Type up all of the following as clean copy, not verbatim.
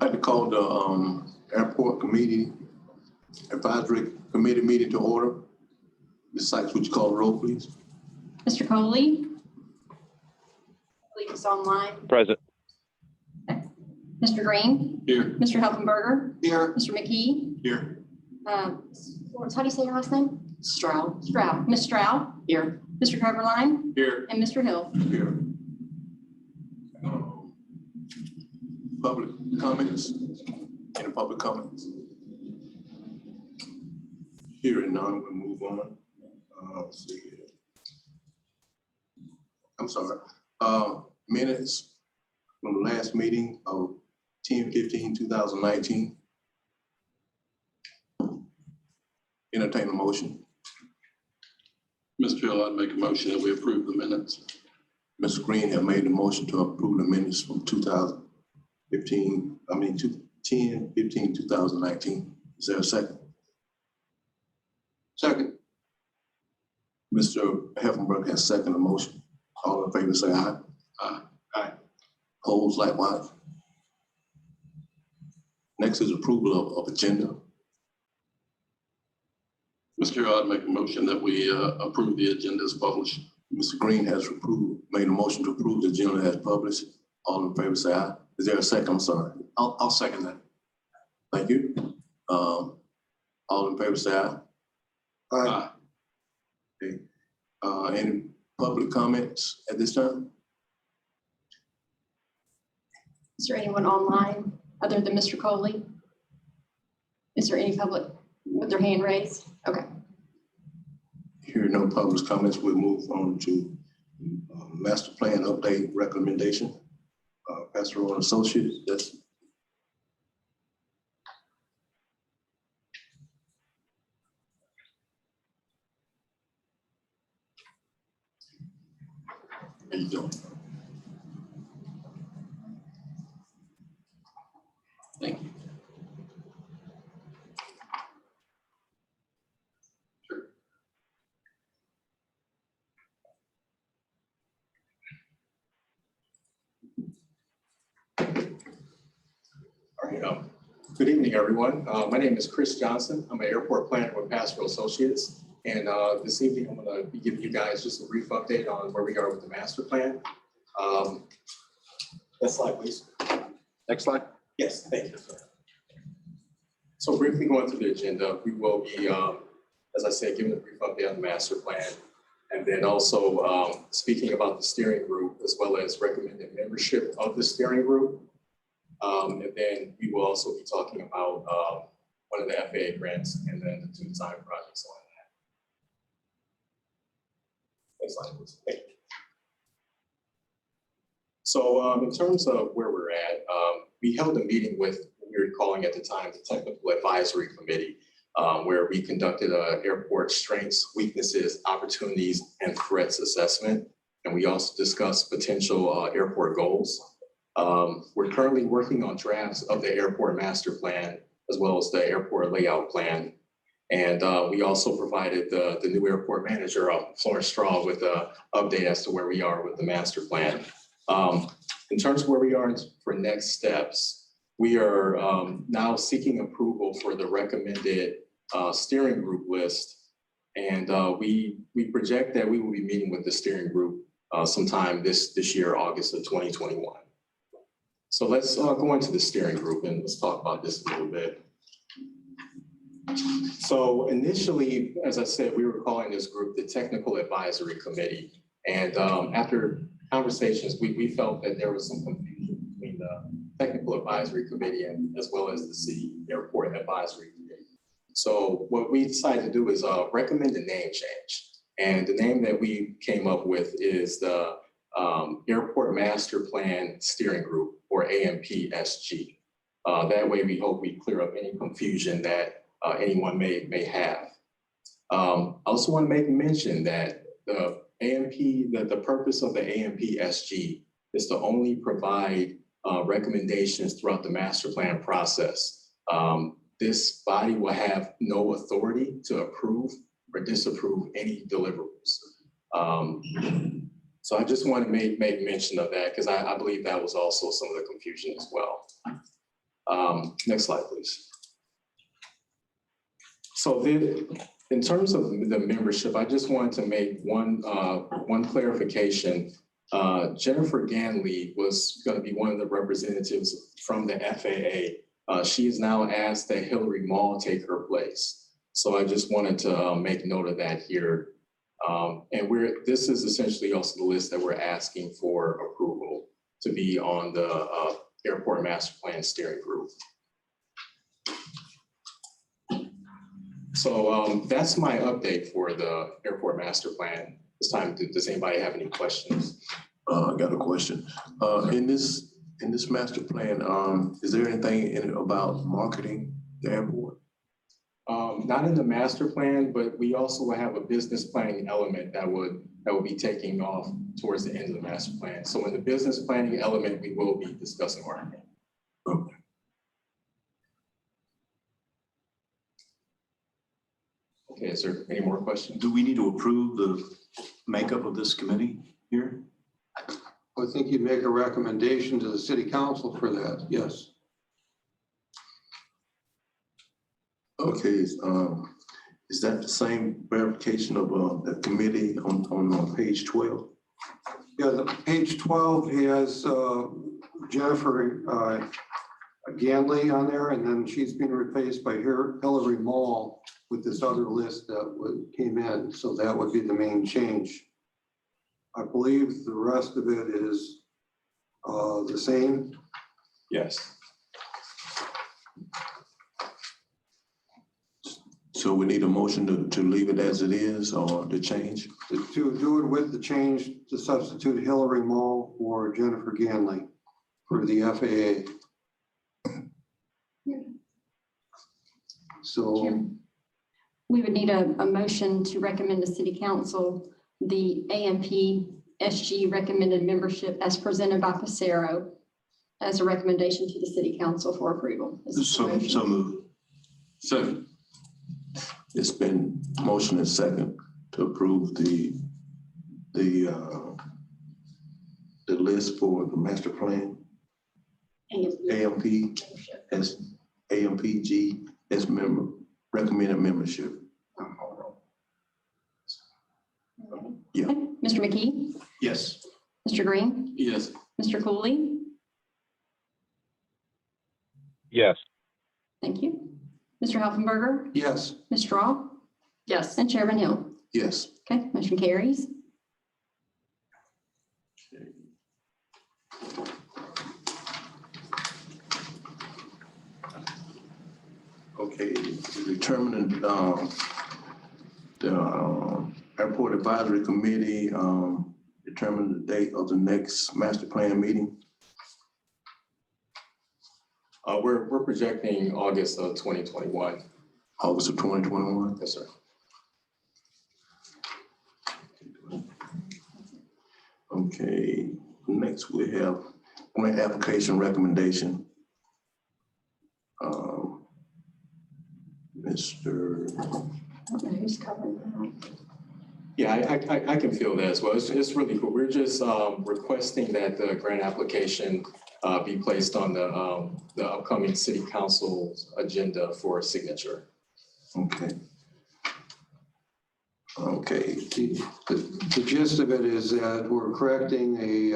like to call the Airport Advisory Committee meeting to order. Ms. Sykes, would you call the roll, please? Mr. Coley? I believe it's online. Present. Okay. Mr. Green? Here. Mr. Helfenberger? Here. Mr. McKee? Here. Lawrence, how do you say your last name? Stroud. Stroud. Ms. Stroud? Here. Mr. Coverline? Here. And Mr. Hill? Here. Public comments? Any public comments? Hearing none, we'll move on. Let's see here. I'm sorry. Minutes from the last meeting of 10/15/2019. Entertain a motion. Mr. Hill, I'd make a motion that we approve the minutes. Mr. Green have made the motion to approve the minutes from 10/15/2019. Is there a second? Second. Mr. Helfenberg has seconded the motion. All in favor say aye. Aye. Aye. Opposed likewise. Next is approval of agenda. Mr. Hill, I'd make a motion that we approve the agenda as published. Mr. Green has made a motion to approve the agenda as published. All in favor say aye. Is there a second? I'm sorry. I'll second that. Thank you. All in favor say aye. Aye. Okay. Any public comments at this time? Is there anyone online other than Mr. Coley? Is there any public with their hand raised? Okay. Hearing no public comments, we'll move on to master plan update recommendation. Pastor Rowan Associates, that's. How you doing? Thank you. All right, good evening, everyone. My name is Chris Johnson. I'm an airport planner with Pastoral Associates. And this evening, I'm going to be giving you guys just a brief update on where we are with the master plan. Next slide, please. Next slide. Yes, thank you. So briefly going through the agenda, we will be, as I said, giving a brief update on the master plan, and then also speaking about the steering group, as well as recommended membership of the steering group. And then we will also be talking about one of the FAA grants and then the 2 design projects on that. Next slide, please. Thank you. So in terms of where we're at, we held a meeting with, we were calling at the time, the Technical Advisory Committee, where we conducted an airport strengths, weaknesses, opportunities, and threats assessment. And we also discussed potential airport goals. We're currently working on drafts of the airport master plan, as well as the airport layout plan. And we also provided the new airport manager, Florence Straw, with an update as to where we are with the master plan. In terms of where we are for next steps, we are now seeking approval for the recommended steering group list. And we project that we will be meeting with the steering group sometime this year, August of 2021. So let's go into the steering group and let's talk about this a little bit. So initially, as I said, we were calling this group the Technical Advisory Committee. And after conversations, we felt that there was some confusion between the Technical Advisory Committee and as well as the City Airport Advisory Committee. So what we decided to do is recommend a name change. And the name that we came up with is the Airport Master Plan Steering Group, or AMPSG. That way we hope we clear up any confusion that anyone may have. I also want to make mention that the the purpose of the AMPSG is to only provide recommendations throughout the master plan process. This body will have no authority to approve or disapprove any deliverables. So I just want to make mention of that because I believe that was also some of the confusion as well. Next slide, please. So in terms of the membership, I just wanted to make one clarification. Jennifer Ganley was going to be one of the representatives from the FAA. She has now asked that Hillary Mall take her place. So I just wanted to make note of that here. And this is essentially also the list that we're asking for approval to be on the Airport Master Plan Steering Group. So that's my update for the Airport Master Plan. This time, does anybody have any questions? I got a question. In this master plan, is there anything in it about marketing the airport? Not in the master plan, but we also will have a business planning element that would be taking off towards the end of the master plan. So in the business planning element, we will be discussing marketing. Okay. Okay, is there any more questions? Do we need to approve the makeup of this committee here? I think you'd make a recommendation to the city council for that, yes. Okay, is that the same verification of the committee on page 12? Yeah, the page 12 has Jennifer Ganley on there, and then she's been replaced by Hillary Mall with this other list that came in. So that would be the main change. I believe the rest of it is the same. Yes. So we need a motion to leave it as it is or to change? To do it with the change to substitute Hillary Mall for Jennifer Ganley for the FAA. So Chairman, we would need a motion to recommend to city council the AMP SG recommended membership as presented by Passero as a recommendation to the city council for approval. Is this a motion? So moved. Second. It's been motion and second to approve the list for the master plan, AMP as AMPG as recommended membership. Yeah. Okay. Mr. McKee, Yes. Mr. Green, Yes. Mr. Cooley, yes, thank you. Mr. Halfenberger, yes, Ms. Straw? Yes. And Chairman Hill. Yes. Okay, motion carries. Okay, determining the Airport Advisory Committee determine the date of the next master plan meeting. We're projecting August of 2021. August of 2021. Yes, sir. Okay, next we have grant application recommendation. Mr. I don't know who's covering that. Yeah, I can feel that as well. It's really cool. We're just requesting that the grant application be placed on the upcoming city council's agenda for signature. Okay. Okay, the gist of it is that we're correcting a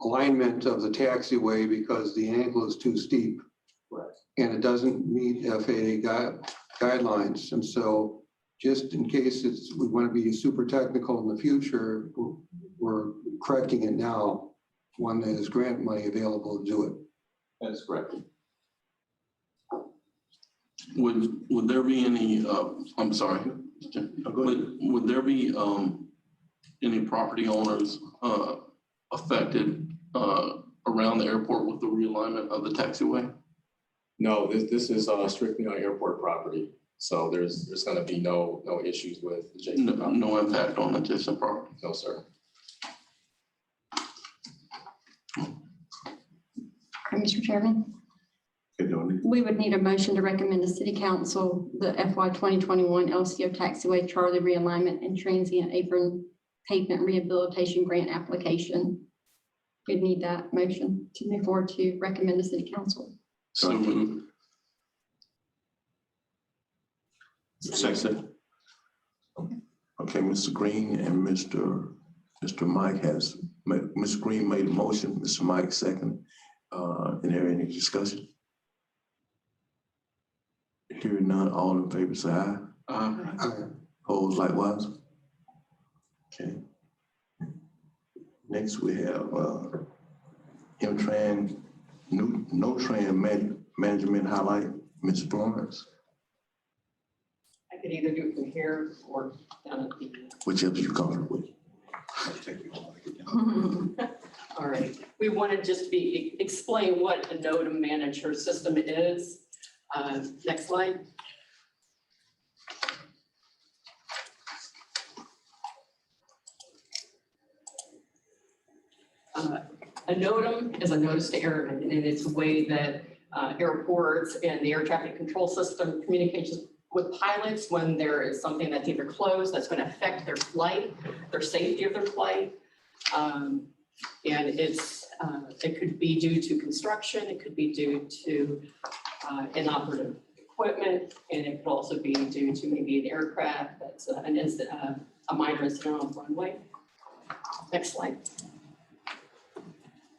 alignment of the taxiway because the angle is too steep. And it doesn't meet FAA guidelines. And so just in case we want to be super technical in the future, we're correcting it now. One that is grant money available to do it. That is correct. Would there be any, I'm sorry, would there be any property owners affected around the airport with the realignment of the taxiway? No, this is strictly on airport property. So there's going to be no issues with adjacent property. No impact on adjacent property? No, sir. Mr. Chairman, we would need a motion to recommend to city council the FY 2021 LCO taxiway Charlie realignment and transient apron pavement rehabilitation grant application. we'd need that motion to move forward to recommend to city council. So moved. Second. Okay, Mr. Green and Mr. Mike has, Mr. Green made a motion, Mr. Mike second. Is there any discussion? Hearing none, all in favor say aye. Opposed likewise? Okay. Next, we have, Intran, No-Tran Management Highlight, Ms. Florence, I could either do it from here or down at the, whichever you comfortable with. all right. We want to just explain what a NOTAM manager system is. Next slide. A NOTAM is a notice to airmen, and it's a way that airports and the air traffic control system communicates with pilots when there is something that's either closed that's going to affect their flight, their safety of their flight. And it could be due to construction, it could be due to inoperative equipment, and it could also be due to maybe an aircraft that's a minor incident on the runway. Next slide.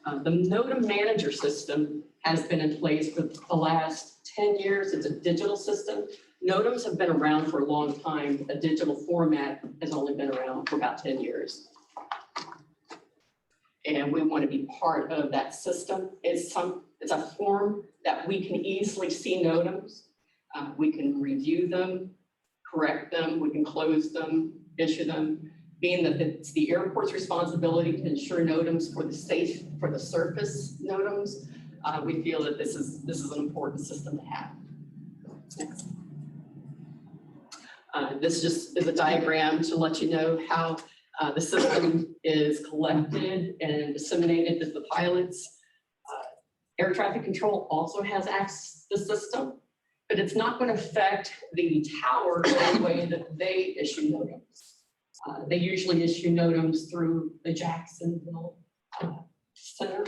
The NOTAM manager system has been in place for the last 10 years. It's a digital system. NOTAMs have been around for a long time. A digital format has only been around for about 10 years. And we want to be part of that system. It's a form that we can easily see NOTAMs. We can review them, correct them, we can close them, issue them. Being that it's the airport's responsibility to ensure NOTAMs for the surface NOTAMs, we feel that this is an important system to have. Next. This just is a diagram to let you know how the system is collected and disseminated to the pilots. Air traffic control also has access to the system, but it's not going to affect the tower in the way that they issue NOTAMs. They usually issue NOTAMs through the Jacksonville Center.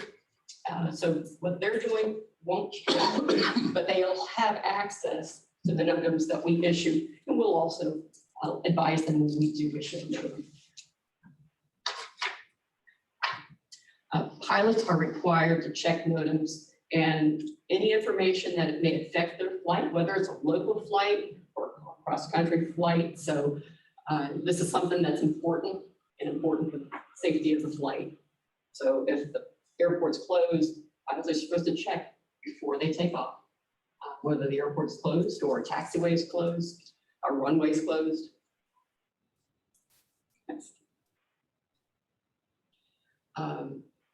So what they're doing won't change, but they'll have access to the NOTAMs that we issue, and we'll also advise them when we do issue a NOTAM. Pilots are required to check NOTAMs and any information that it may affect their flight, whether it's a local flight or a cross-country flight. So this is something that's important for the safety of the flight. So if the airport's closed, pilots are supposed to check before they take off, whether the airport's closed or a taxiway is closed, a runway is closed. Next.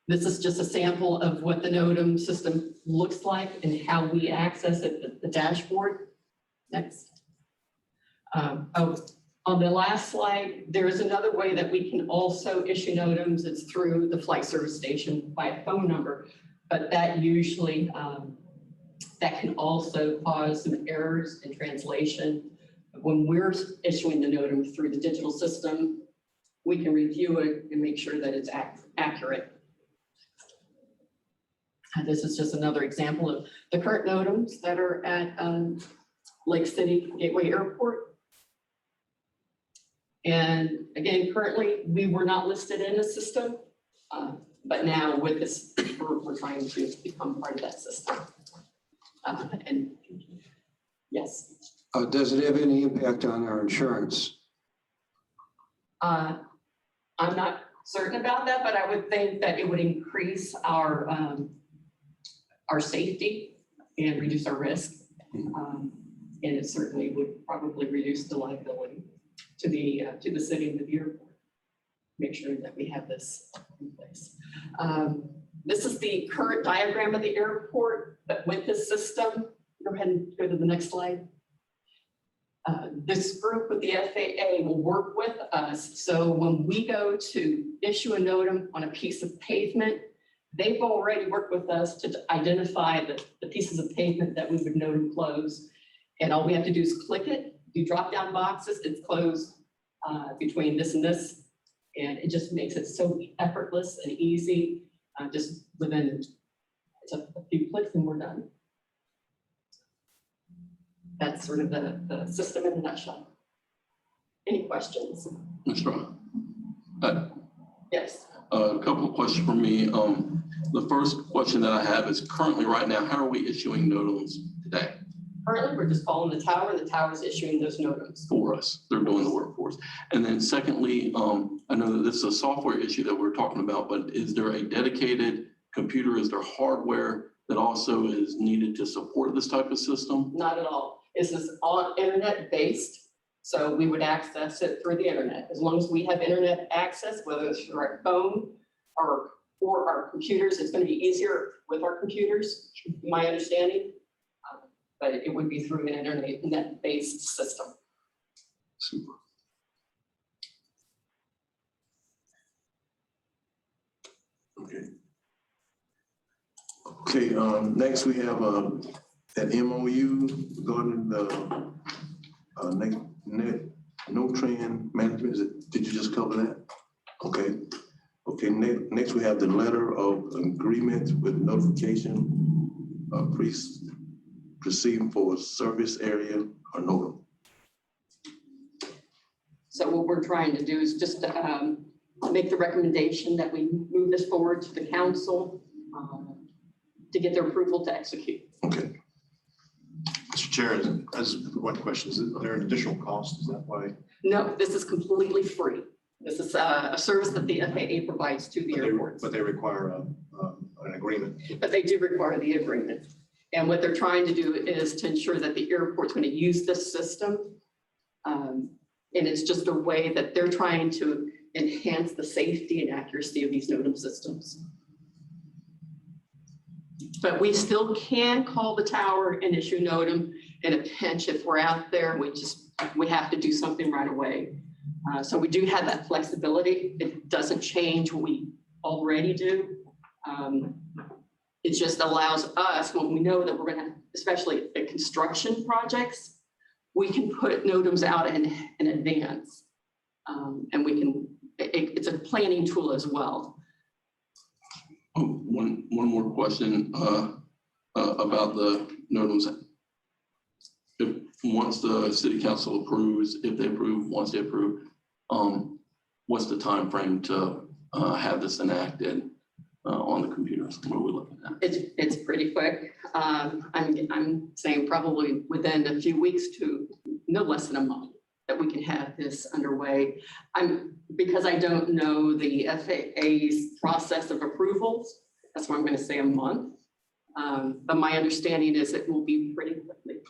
This is just a sample of what the NOTAM system looks like and how we access it, the dashboard. Next. On the last slide, there is another way that we can also issue NOTAMs. It's through the flight service station by a phone number, but that usually, that can also cause some errors in translation. When we're issuing the NOTAM through the digital system, we can review it and make sure that it's accurate. This is just another example of the current NOTAMs that are at Lake City Gateway Airport. And again, currently, we were not listed in the system, but now with this, we're trying to become part of that system. And yes. Does it have any impact on our insurance? I'm not certain about that, but I would think that it would increase our safety and reduce our risk. And it certainly would probably reduce the liability to the city and the airport. Make sure that we have this in place. This is the current diagram of the airport, but with this system, go ahead and go to the next slide. This group with the FAA will work with us. So when we go to issue a NOTAM on a piece of pavement, they've already worked with us to identify the pieces of pavement that we would NOTAM close. And all we have to do is click it, do drop-down boxes, it's closed between this and this. And it just makes it so effortless and easy. just within, it's a few clicks and we're done. That's sort of the system in a nutshell. Any questions? Mr. Yes. A couple of questions for me. The first question that I have is currently right now, how are we issuing NOTAMs today Currently, we're just calling the tower and the tower is issuing those NOTAMs. for us? They're doing the work for us. And then secondly, I know that this is a software issue that we're talking about, but is there a dedicated computer? Is there hardware that also is needed to support this type of system? Not at all. This is all internet based. So we would access it through the internet. As long as we have internet access, whether it's through our phone or our computers, it's going to be easier with our computers, my understanding. But it would be through an internet based system. Super. Okay. Okay, next we have, that MOU regarding the, no trend management. Did you just cover that? Okay. Okay, next we have the letter of agreement with notification, proceeding for service area or NOTAM. So what we're trying to do is just make the recommendation that we move this forward to the council to get their approval to execute. Okay. Mr. Chair, as one question, is there an additional cost? Is that why? No, this is completely free. This is a service that the FAA provides to the airports. But they require an agreement. But they do require the agreement. And what they're trying to do is to ensure that the airport's going to use this system. And it's just a way that they're trying to enhance the safety and accuracy of these NOTAM systems. But we still can call the tower and issue NOTAM in a pinch if we're out there. We have to do something right away. So we do have that flexibility. It doesn't change what we already do. It just allows us, when we know that we're going to, especially at construction projects, we can put NOTAMs out in advance. And we can, it's a planning tool as well. Oh, one more question about the NOTAMs. Once the city council approves, if they approve, once they approve, what's the time frame to have this enacted on the computers? What are we looking at? It's pretty quick. I'm saying probably within a few weeks to no less than a month that we can have this underway. Because I don't know the FAA's process of approvals, that's why I'm going to say a month. But my understanding is it will be pretty quickly.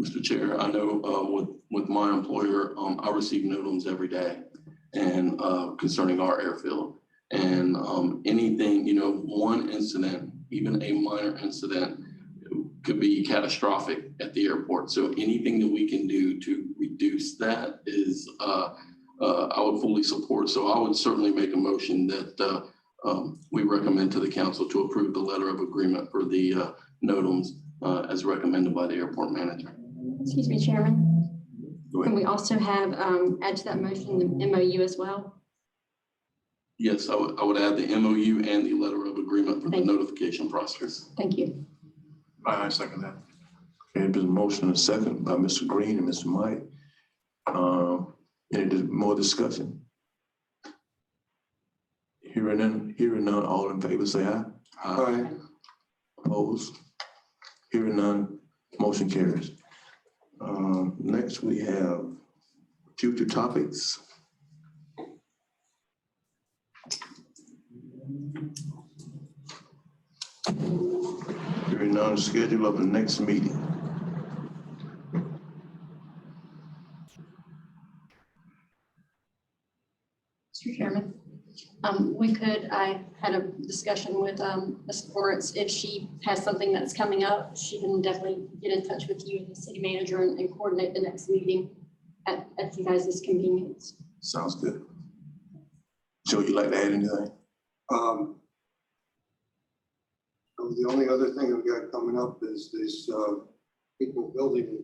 Mr. Chair, I know with my employer, I receive NOTAMs every day and concerning our airfield. And anything, one incident, even a minor incident, could be catastrophic at the airport. So anything that we can do to reduce that is, I would fully support. So I would certainly make a motion that we recommend to the council to approve the letter of agreement for the NOTAMs as recommended by the airport manager. Excuse me, Chairman. Go Can ahead. we also have, add to that motion, the MOU as well? Yes, I would add the MOU and the letter of agreement for the Thank you. notification process. Thank you. I second that. Okay, there's a motion and a second by Mr. Green and Mr. Mike. Any more discussion? Hearing none, all in favor, say aye. All right. Opposed? Hearing none, motion carries. Next, we have future topics. Hearing none, schedule of the next meeting. Mr. Chairman, I had a discussion with Ms. Lawrence. If she has something that's coming up, she can definitely get in touch with you and the city manager and coordinate the next meeting at you guys' convenience. Sounds good. Joe, you like to add anything? The only other thing I've got coming up is this people building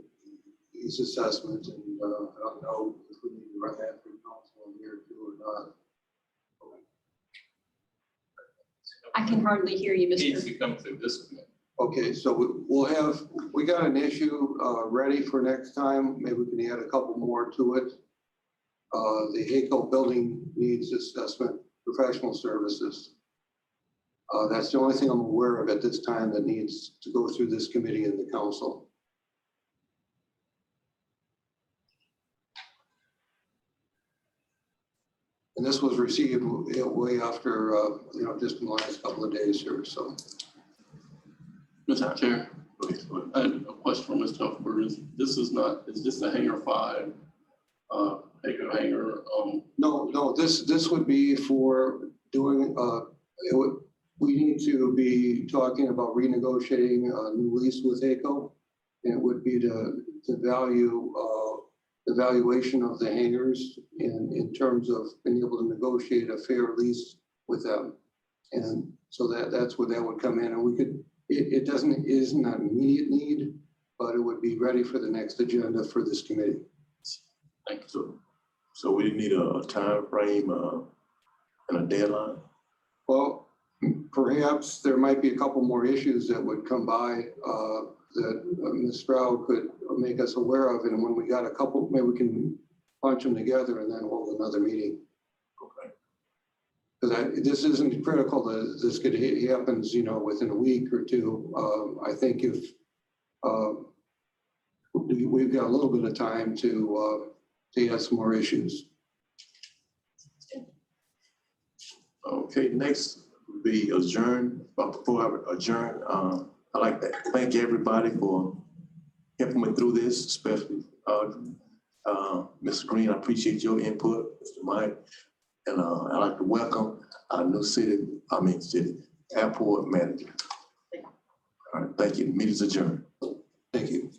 these assessments, and I don't know if we need to run that through council in here too or not. I can hardly hear you, Needs Mr. to come through this committee. Okay, so we got an issue ready for next time. Maybe we can add a couple more to it. The HACO building needs assessment, professional services. That's the only thing I'm aware of at this time that needs to go through this committee and the council. And this was received way after, just in the last couple of days here, so. Mr. Chair, Please, please. I have a question for Mr. Hufford. Is this a hangar 5? Acre hangar, No, this would be for doing, we need to be talking about renegotiating a new lease with HACO. And it would be the valuation of the hangars in terms of being able to negotiate a fair lease with them. And so that's where that would come in, and we could, it isn't an immediate need, but it would be ready for the next agenda for this committee. thank you. So we need a time frame and a deadline. Well, perhaps there might be a couple more issues that would come by that Ms. Stroud could make us aware of. And when we got a couple, maybe we can bunch them together and then hold another meeting. Okay. Because this isn't critical that this could happens, within a week or two. I think if we've got a little bit of time to add some more issues. Okay, next would be adjourn. But before I adjourn, I'd like to thank everybody for helping me through this, especially Mr. Green. I appreciate your input, Mr. Mike. And I'd like to welcome our new city airport manager. All right, thank you. Meeting's adjourned. Thank you.